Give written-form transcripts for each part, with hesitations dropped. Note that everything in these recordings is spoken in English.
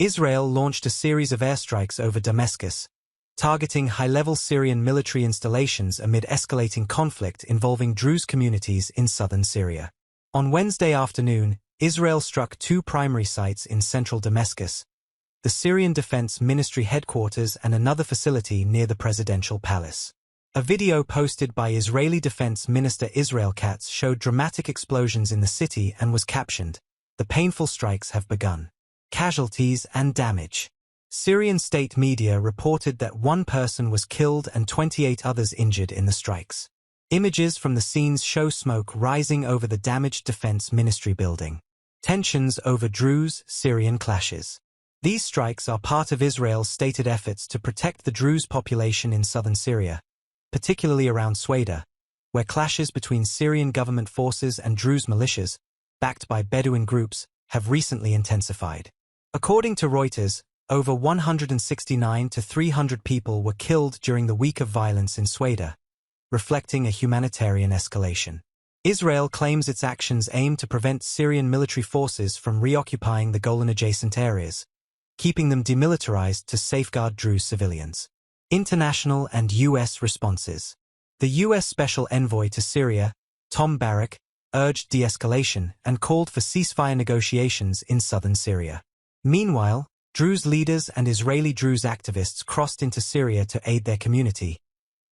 Israel launched a series of airstrikes over Damascus, targeting high-level Syrian military installations amid escalating conflict involving Druze communities in southern Syria. On Wednesday afternoon, Israel struck two primary sites in central Damascus, the Syrian Defense Ministry headquarters and another facility near the presidential palace. A video posted by Israeli Defense Minister Israel Katz showed dramatic explosions in the city and was captioned, "The painful strikes have begun. Casualties and damage." Syrian state media reported that one person was killed and 28 others injured in the strikes. Images from the scenes show smoke rising over the damaged Defense Ministry building. Tensions over Druze-Syrian clashes. These strikes are part of Israel's stated efforts to protect the Druze population in southern Syria, particularly around Sweda, where clashes between Syrian government forces and Druze militias, backed by Bedouin groups, have recently intensified. According to Reuters, over 169 to 300 people were killed during the week of violence in Sweda, reflecting a humanitarian escalation. Israel claims its actions aim to prevent Syrian military forces from reoccupying the Golan-adjacent areas, keeping them demilitarized to safeguard Druze civilians. International and U.S. responses. The U.S. Special Envoy to Syria, Tom Barrack, urged de-escalation and called for ceasefire negotiations in southern Syria. Meanwhile, Druze leaders and Israeli Druze activists crossed into Syria to aid their community,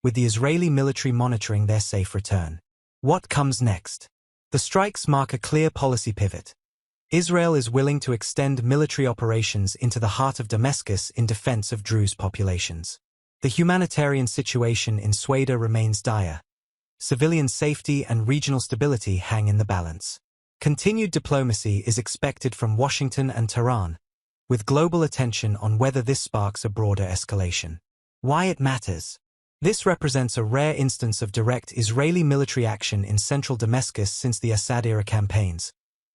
with the Israeli military monitoring their safe return. What comes next? The strikes mark a clear policy pivot. Israel is willing to extend military operations into the heart of Damascus in defense of Druze populations. The humanitarian situation in Sweda remains dire. Civilian safety and regional stability hang in the balance. Continued diplomacy is expected from Washington and Tehran, with global attention on whether this sparks a broader escalation. Why it matters? This represents a rare instance of direct Israeli military action in central Damascus since the Assad-era campaigns,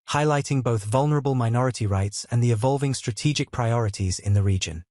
highlighting both vulnerable minority rights and the evolving strategic priorities in the region.